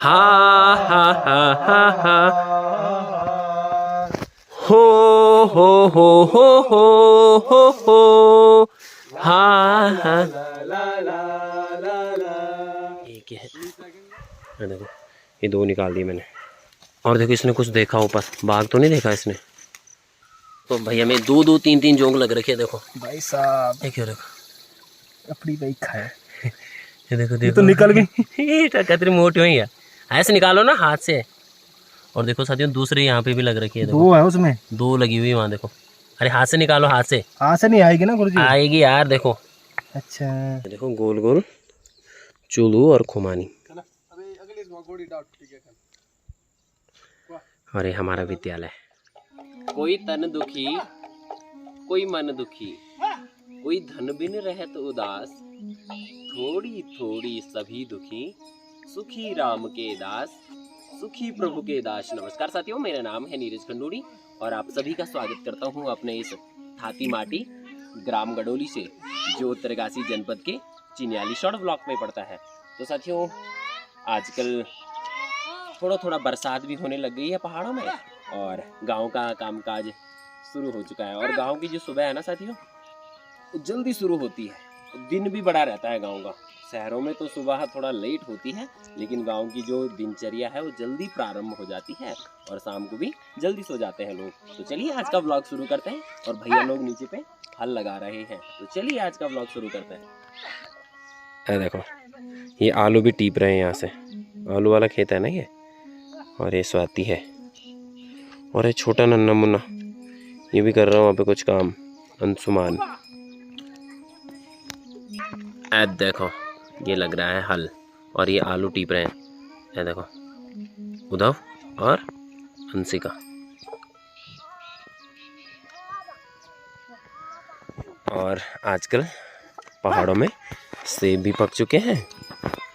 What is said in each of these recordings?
हा हा हा हा हा हो हो हो हो हो हो हो हा हा। एक है, देखो ये दो निकाल दिए मैंने। और देखो इसने कुछ देखा ऊपर, बाघ तो नहीं देखा इसने। तो भैया में दो दो तीन तीन जोंक लग रखे है देखो भाई साहब। देखो देखो अपनी भाई खाए। ये देखो ये तो निकल गई। कतरी मोटी हुई है, ऐसे निकालो ना हाथ से। और देखो साथियों दूसरे यहाँ पे भी लग रखी है, देखो दो है उसमें, दो लगी हुई वहाँ देखो। अरे हाथ से निकालो, हाथ से। हाथ से नहीं आएगी ना गुरुजी? आएगी यार देखो। अच्छा देखो गोल गोल चूलू और खुमानी। अरे हमारा विद्यालय। कोई तन दुखी कोई मन दुखी, कोई धन बिन रहत उदास, थोड़ी थोड़ी सभी दुखी, सुखी राम के दास, सुखी प्रभु के दास। नमस्कार साथियों, मेरा नाम है नीरज खंडूड़ी और आप सभी का स्वागत करता हूं अपने इस थाती माटी ग्राम गडोली से, जो उत्तरकाशी जनपद के चिन्याली शॉर्ट ब्लॉक में पड़ता है। तो साथियों आजकल थोड़ा थोड़ा बरसात भी होने लग गई है पहाड़ों में और गांव का कामकाज शुरू हो चुका है। और गांव की जो सुबह है ना साथियों, वो जल्दी शुरू होती है, दिन भी बड़ा रहता है गांव का। शहरों में तो सुबह थोड़ा लेट होती है, लेकिन गांव की जो दिनचर्या है वो जल्दी प्रारंभ हो जाती है और शाम को भी जल्दी सो जाते हैं लोग। तो चलिए आज का व्लॉग शुरू करते हैं। और भैया लोग नीचे पे हल लगा रहे हैं, तो चलिए आज का व्लॉग शुरू करते हैं। देखो ये आलू भी टीप रहे हैं, यहाँ से आलू वाला खेत है ना ये। और ये स्वाति है और ये छोटा नन्ना मुन्ना ये भी कर रहा हूँ वहाँ पे कुछ काम, अंशुमान। ऐद देखो ये लग रहा है हल और ये आलू टीप रहे हैं। ये देखो उद्धव और अंशिका। और आजकल पहाड़ों में सेब भी पक चुके हैं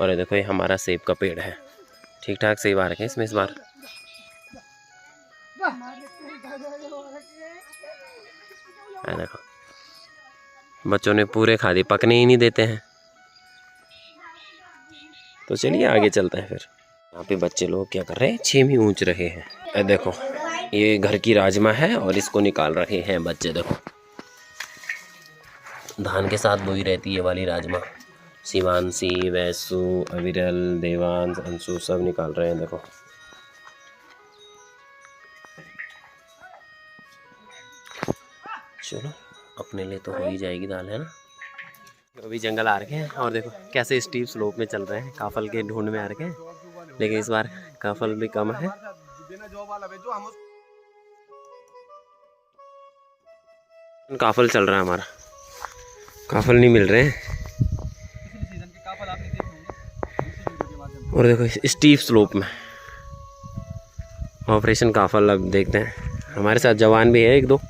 और ये देखो ये हमारा सेब का पेड़ है। ठीक ठाक सेब आ रखे हैं इसमें इस बार। देखो बच्चों ने पूरे खा दिए, पकने ही नहीं देते हैं। तो चलिए आगे चलते हैं फिर। यहाँ पे बच्चे लोग क्या कर रहे हैं, छेमी ऊंच रहे हैं। देखो ये घर की राजमा है और इसको निकाल रहे हैं बच्चे। देखो धान के साथ बोई रहती है वाली राजमा। शिवांशी, वैसु, अविरल, देवांश, अंशु सब निकाल रहे हैं। देखो चलो अपने लिए तो हो ही जाएगी दाल, है ना। अभी जंगल आ रखे हैं और देखो कैसे स्टीप स्लोप में चल रहे हैं, काफल के ढूंढ में आ रखे हैं, लेकिन इस बार काफल भी कम है। काफल चल रहा है हमारा, काफल नहीं मिल रहे हैं। और देखो स्टीप स्लोप में ऑपरेशन काफल। अब देखते हैं, हमारे साथ जवान भी है एक दो।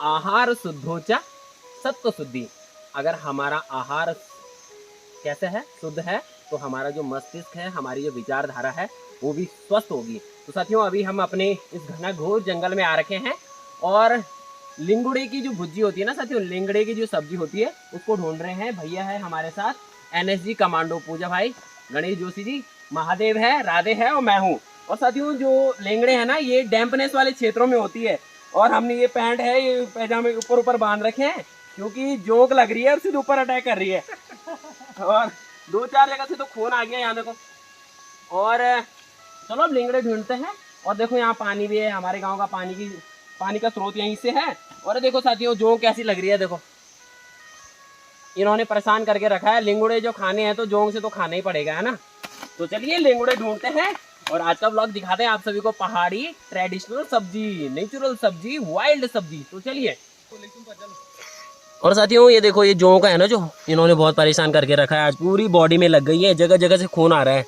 आहार शुद्धोचा सत्व शुद्धि। अगर हमारा आहार कैसे है, शुद्ध है, तो हमारा जो मस्तिष्क है, हमारी जो विचारधारा है वो भी स्वस्थ होगी। तो साथियों अभी हम अपने इस घना-घोर जंगल में आ रखे हैं और लिंगुड़े की जो भुज्जी होती है ना साथियों, लिंगड़े की जो सब्जी होती है उसको ढूंढ रहे हैं। भैया है हमारे साथ, NSG कमांडो, पूजा भाई, गणेश जोशी जी, महादेव है, राधे है और मैं हूँ। और साथियों जो लेंगड़े हैं ना, ये डैम्पनेस वाले क्षेत्रों में होती है और हमने ये पैंट है, ये पैजामे ऊपर ऊपर बांध रखे हैं क्योंकि जोंक लग रही है और सीधे ऊपर अटैक कर रही है। और 2-4 जगह से तो खून आ गया यहाँ देखो। और चलो अब लेंगड़े ढूंढते हैं। और देखो यहाँ पानी भी है, हमारे गाँव का पानी का स्रोत यहीं से है। और देखो साथियों जोंक कैसी लग रही है, देखो इन्होंने परेशान करके रखा है। लिंगुड़े जो खाने हैं तो जोंक से तो खाना ही पड़ेगा, है ना। तो चलिए लिंगुड़े ढूंढते हैं और आज का व्लॉग दिखाते हैं आप सभी को पहाड़ी ट्रेडिशनल सब्जी, नेचुरल सब्जी, वाइल्ड सब्जी। तो चलिए। और साथियों ये देखो ये जोंक है ना, जो इन्होंने बहुत परेशान करके रखा है, आज पूरी बॉडी में लग गई है, जगह जगह से खून आ रहा है।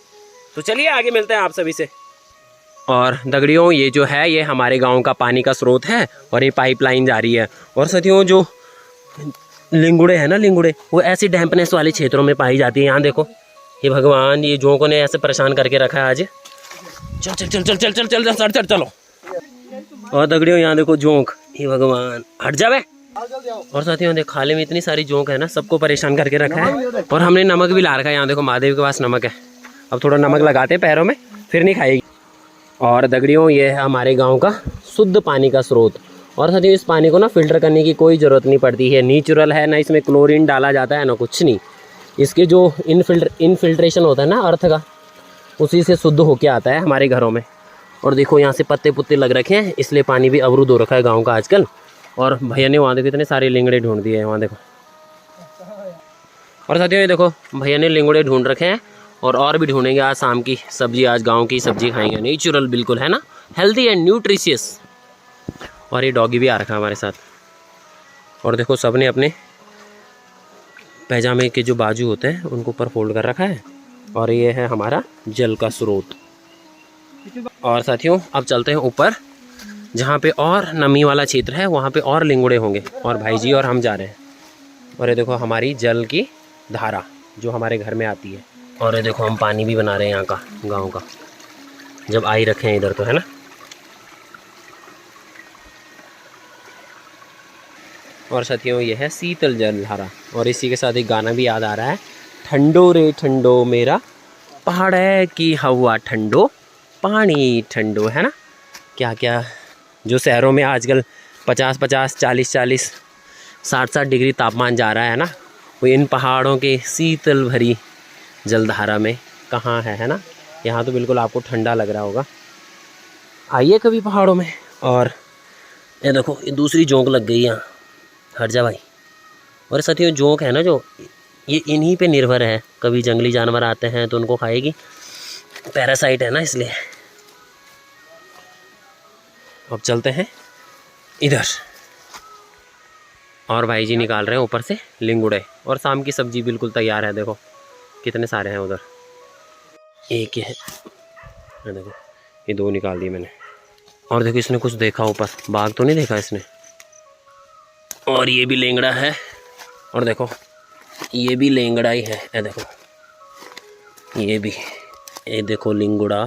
तो चलिए आगे मिलते हैं आप सभी से। और दगड़ियों ये जो है ये हमारे गांव का पानी का स्रोत है और ये पाइपलाइन जा रही है। और साथियों जो लिंगुड़े है ना, लिंगुड़े वो ऐसी डैम्पनेस वाले क्षेत्रों में पाई जाती है। यहाँ देखो ये भगवान, ये जोंकों ने ऐसे परेशान करके रखा है आज। चल चल चल चल चल चल चल चल चल चलो। और दगड़ियों यहाँ देखो जोंक, हे भगवान हट जावे। और साथियों देख खाले में इतनी सारी जोंक है ना, सबको परेशान करके रखा है। और हमने नमक भी ला रखा है, यहाँ देखो महादेव के पास नमक है। अब थोड़ा नमक लगाते हैं पैरों में, फिर नहीं खाएगी। और दगड़ियों ये है हमारे गाँव का शुद्ध पानी का स्रोत। और साथियों इस पानी को ना फिल्टर करने की कोई ज़रूरत नहीं पड़ती है, नेचुरल है, ना इसमें क्लोरीन डाला जाता है ना कुछ नहीं। इसके जो इनफिल्ट्रेशन होता है ना अर्थ का, उसी से शुद्ध होके आता है हमारे घरों में। और देखो यहाँ से पत्ते पुत्ते लग रखे हैं, इसलिए पानी भी अवरुद्ध हो रखा है गांव का आजकल। और भैया ने वहाँ देखो इतने सारे लिंगड़े ढूंढ दिए हैं, वहाँ देखो। और साथियों ये देखो भैया ने लिंगड़े ढूंढ रखे हैं, और भी ढूंढेंगे आज शाम की सब्जी। आज गाँव की सब्जी खाएंगे, नेचुरल बिल्कुल है ना, हेल्दी एंड न्यूट्रिशियस। और ये डॉगी भी आ रखा है हमारे साथ। और देखो सब ने अपने पैजामे के जो बाजू होते हैं उनको ऊपर फोल्ड कर रखा है। और ये है हमारा जल का स्रोत। और साथियों अब चलते हैं ऊपर, जहाँ पे और नमी वाला क्षेत्र है, वहाँ पे और लिंगुड़े होंगे। और भाई जी और हम जा रहे हैं। और ये देखो हमारी जल की धारा जो हमारे घर में आती है। और ये देखो हम पानी भी बना रहे हैं यहाँ का, गाँव का, जब आई रखे हैं इधर तो है ना। और साथियों ये है शीतल जल धारा। और इसी के साथ एक गाना भी याद आ रहा है, ठंडो रे ठंडो मेरा पहाड़ है की हवा ठंडो पानी ठंडो, है ना। क्या क्या जो शहरों में आजकल 50-50, 40-40, 60-60 डिग्री तापमान जा रहा है ना, वो इन पहाड़ों के शीतल भरी जलधारा में कहाँ है ना। यहाँ तो बिल्कुल आपको ठंडा लग रहा होगा, आइए कभी पहाड़ों में। और ये देखो ये दूसरी जोंक लग गई यहाँ, हट जा भाई। और साथियों जोंक है ना जो, ये इन्हीं पे निर्भर है। कभी जंगली जानवर आते हैं तो उनको खाएगी, पैरासाइट है ना इसलिए। अब चलते हैं इधर। और भाई जी निकाल रहे हैं ऊपर से लिंगुड़े। और शाम की सब्जी बिल्कुल तैयार है, देखो कितने सारे हैं उधर। एक ही है, देखो ये 2 निकाल दिए मैंने। और देखो इसने कुछ देखा ऊपर, बाघ तो नहीं देखा इसने। और ये भी लेंगड़ा है। और देखो ये भी लेंगड़ा ही है, ये देखो ये भी, ये देखो लिंगुड़ा।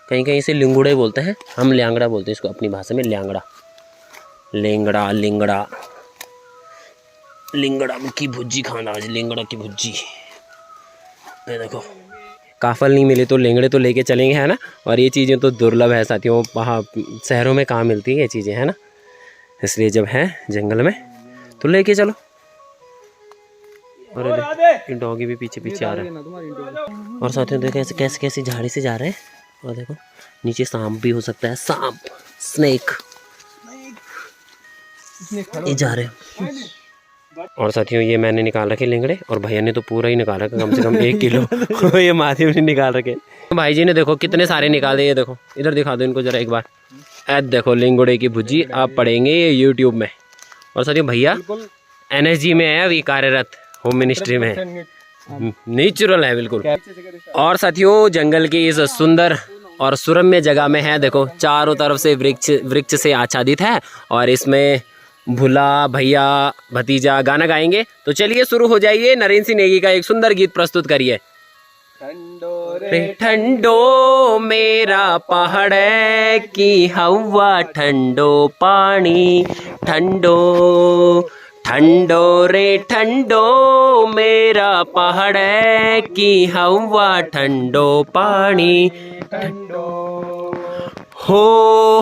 कहीं कहीं इसे लिंगुड़े बोलते हैं, हम ल्यांगड़ा बोलते हैं इसको अपनी भाषा में, ल्यांगड़ा। लेंगड़ा लिंगड़ा लिंगड़ा की भुज्जी खाना आज, लिंगड़ा की भुज्जी। ये देखो काफल नहीं मिले तो लेंगड़े तो लेके चलेंगे, है ना। और ये चीज़ें तो दुर्लभ है साथियों, वहाँ शहरों में कहाँ मिलती है ये चीज़ें, है ना। इसलिए जब है जंगल में तो लेके चलो। और डॉगी भी पीछे पीछे आ रहा है। और साथियों देखो ऐसे कैसे कैसी झाड़ी से जा रहे हैं। और देखो नीचे सांप भी हो सकता है, सांप, स्नेक, ये जा रहे हैं। और साथियों ये मैंने निकाल रखे लिंगड़े, और भैया ने तो पूरा ही निकाल रखा, कम से कम 1 किलो। ये महादेव ने निकाल रखे। भाई जी ने देखो कितने सारे निकाले। ये देखो इधर दिखा दो इनको जरा एक बार। देखो लिंगुड़े की भुज्जी आप पढ़ेंगे ये यूट्यूब में। और साथियों भैया NSG में है अभी कार्यरत, होम मिनिस्ट्री में, नेचुरल है बिल्कुल। और साथियों जंगल की इस सुंदर और सुरम्य जगह में है, देखो चारों तरफ से वृक्ष से आच्छादित है। और इसमें भुला भैया भतीजा गाना गाएंगे। तो चलिए शुरू हो जाइए, नरेंद्र सिंह नेगी का एक सुंदर गीत प्रस्तुत करिए। ठंडो रे ठंडो मेरा पहाड़ है की हवा ठंडो पानी ठंडो, ठंडो रे ठंडो मेरा पहाड़ है की हवा ठंडो पानी ठंडो। हो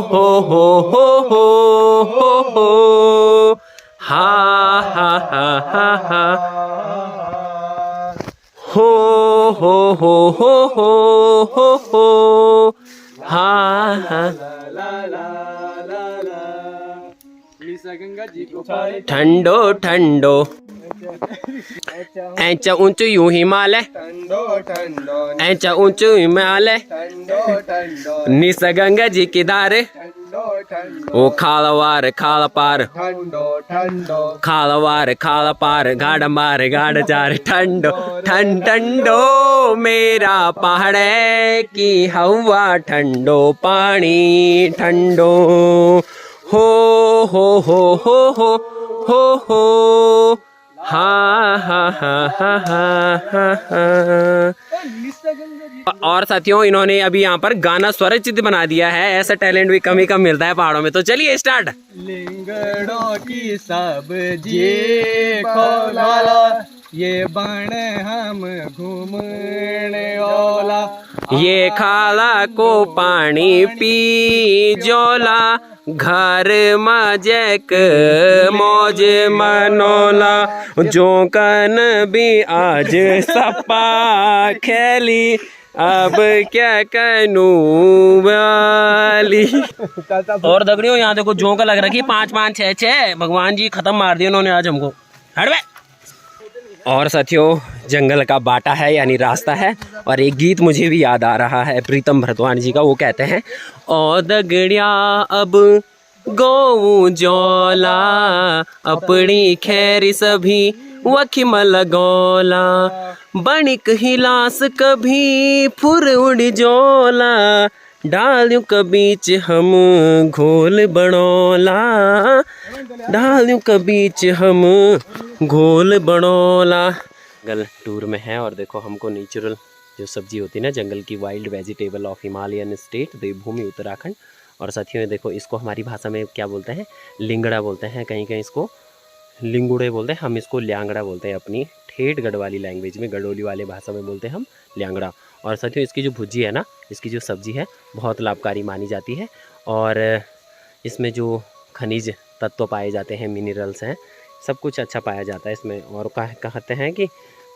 हो हो हो हो हो हा हा हा हा हा हो हो हो हो हो हो हा हा। ठंडो ठंडो ऐचा ऊंचो यूं हिमालय, ऐचा ऊंचो हिमालय, निस गंगा जी की धारे, ओ खालवार खाल पार, खालवार खाल पार, गाड़ मार गाड़ जार। ठंडो ठंड ठंडो मेरा पहाड़ है की हवा ठंडो पानी ठंडो। हो हो हो हो हो हो हा हा हा हा हा हा। और साथियों इन्होंने अभी यहाँ पर गाना स्वरचित बना दिया है। ऐसा टैलेंट भी कम ही कम मिलता है पहाड़ों में। तो चलिए स्टार्ट। लिंगड़ों की सब्जी खोला, ये बन हम घूमने ओला, ये खाला को पानी पी जोला, घर मजक मौज मनोला, जोकन भी आज सपा खेली, अब क्या कनू वाली। और दगड़ियों यहाँ देखो जोंका लग रखी 5 5 6 6। भगवान जी खत्म मार दिया उन्होंने आज हमको। हटवे। और साथियों जंगल का बाटा है यानी रास्ता है। और एक गीत मुझे भी याद आ रहा है प्रीतम भरतवान जी का। वो कहते हैं ओ दगड़िया अब गौ जोला, अपनी खैर सभी वखिम लगोला, बणिक हिलास कभी फुर उड़ जोला, डालियों के बीच हम घोल बनोला, डालियों के बीच हम घोल बनोला। जंगल टूर में है और देखो हमको नेचुरल जो सब्जी होती है ना जंगल की, wild vegetable of Himalayan state Devbhoomi Uttarakhand. और साथियों ये देखो इसको हमारी भाषा में क्या बोलते हैं, लिंगड़ा बोलते हैं, कहीं कहीं इसको लिंगुड़े बोलते हैं, हम इसको ल्यांगड़ा बोलते हैं। अपनी ठेठ गढ़वाली लैंग्वेज में, गडोली वाले भाषा में बोलते हैं हम ल्यांगड़ा। और साथियों इसकी जो भुजी है ना, इसकी जो सब्ज़ी है बहुत लाभकारी मानी जाती है। और इसमें जो खनिज तत्व पाए जाते हैं, मिनरल्स हैं, सब कुछ अच्छा पाया जाता है इसमें। और कहते हैं कि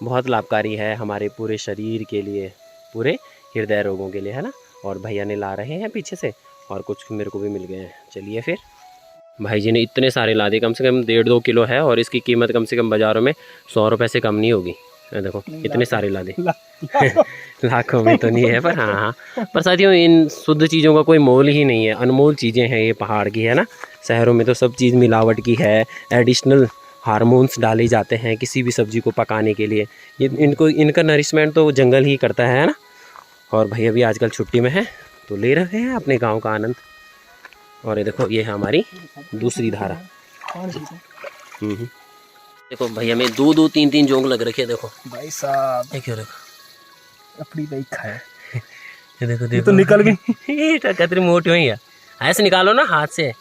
बहुत लाभकारी है हमारे पूरे शरीर के लिए, पूरे हृदय रोगों के लिए, है ना। और भैया ने ला रहे हैं पीछे से और कुछ मेरे को भी मिल गए हैं। चलिए फिर भाई जी ने इतने सारे ला दिए, कम से कम 1.5-2 किलो है। और इसकी कीमत कम से कम बाज़ारों में 100 रुपये से कम नहीं होगी। देखो इतने सारे ला दे। लाखों में तो नहीं है पर हाँ, पर साथियों इन शुद्ध चीज़ों का कोई मोल ही नहीं है। अनमोल चीज़ें हैं ये पहाड़ की, है ना। शहरों में तो सब चीज़ मिलावट की है, एडिशनल हार्मोन्स डाले जाते हैं किसी भी सब्ज़ी को पकाने के लिए। ये इनका नरिशमेंट तो जंगल ही करता है ना। और भैया भी आजकल छुट्टी में है तो ले रहे हैं अपने गाँव का आनंद। और ये देखो ये है हमारी दूसरी धारा। देखो भैया में 2-2 3-3 जोंक लग रखे हैं। देखो भाई साहब देखो देखो अपनी भाई खाए। ये देखो ये देखो तो निकल गई। कितनी मोटी हुई है। ऐसे निकालो ना हाथ से।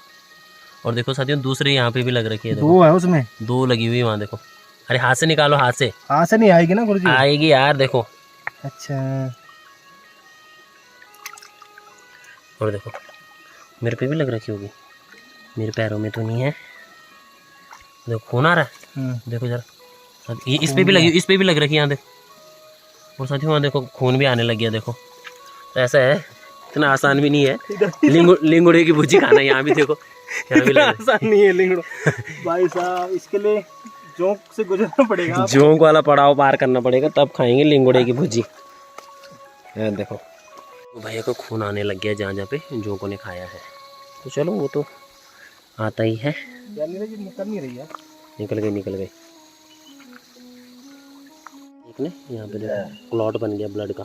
और देखो साथियों दूसरी यहाँ पे भी लग रखी है। देखो 2 है उसमें, 2 लगी हुई वहाँ देखो। अरे हाथ से निकालो, हाथ से। हाथ से नहीं आएगी ना गुरुजी? आएगी यार देखो। अच्छा और देखो मेरे पे भी लग रखी होगी, मेरे पैरों में तो नहीं है। देखो खून आ रहा है, देखो जरा। ये इस पे भी लगी, इस पे भी लग रखी है यहाँ देखो। और साथियों वहाँ देखो खून भी आने लग गया। देखो तो ऐसा है, इतना आसान भी नहीं है लिंगुड़े की भुजी खाना। यहाँ भी देखो, यहाँ भी आसान नहीं है लिंगड़ो। भाई साहब इसके लिए जोंक से गुजरना पड़ेगा, जोंक वाला पड़ाव पार करना पड़ेगा तब खाएंगे लिंगुड़े की भुजी। देखो भैया को खून आने लग गया जहाँ जहाँ पे जोंकों ने खाया है। तो चलो वो तो आता ही है। निकल नहीं रही है। निकल गई निकल गई। एक ने यहाँ पे देखो क्लॉट बन गया ब्लड का।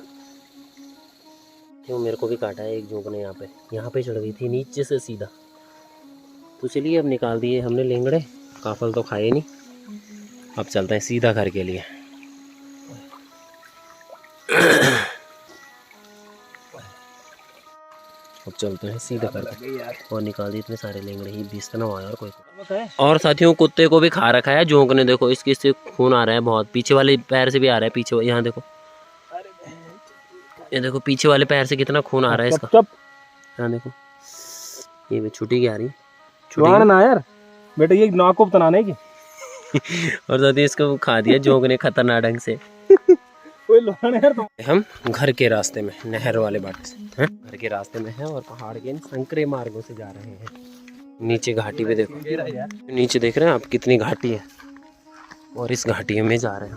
क्यों मेरे को भी काटा है एक जोंक ने। यहाँ पे चढ़ गई थी नीचे से सीधा। तो चलिए अब निकाल दिए हमने लेंगड़े, काफल तो खाए नहीं। अब चलते हैं सीधा घर के लिए। अब चलते हैं सीधा घर और निकाल दिए इतने सारे लेंगड़े ही 20 ना हुआ यार कोई। और साथियों कुत्ते को भी खा रखा है जोंक ने। देखो इसके से खून आ रहा है बहुत, पीछे वाले पैर से भी आ रहा है। पीछे यहाँ देखो, ये देखो पीछे वाले पैर से कितना खून आ रहा है इसका। यहाँ देखो ये भी छुट्टी की आ रही है ना यार बेटा, ये नाकोब तनाने की। और साथ ही इसको खा दिया जोंक ने खतरनाक ढंग से। हम घर के रास्ते में, नहर वाले बाटे से घर के रास्ते में है और पहाड़ के संकरे मार्गों से जा रहे हैं। नीचे घाटी पे देखो, नीचे देख रहे हैं आप कितनी घाटी है और इस घाटी में जा रहे हैं।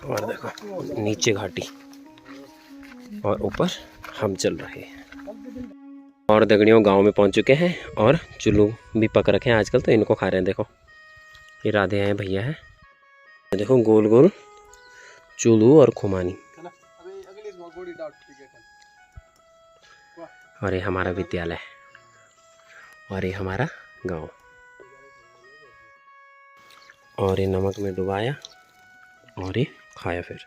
और देखो नीचे घाटी और ऊपर हम चल रहे हैं। और दगड़ियों गांव में पहुंच चुके हैं और चुल्लू भी पक रखे हैं आजकल तो इनको खा रहे हैं। देखो ये राधे हैं भैया है। देखो गोल गोल चुल्लू और खुमानी। और ये हमारा विद्यालय और ये हमारा गांव। और ये नमक में डुबाया और ये खाया फिर।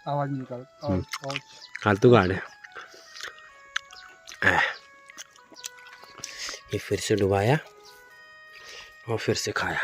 आवाज नहीं निकाल। फालतू गाड़ है। ये फिर से डुबाया और फिर से खाया।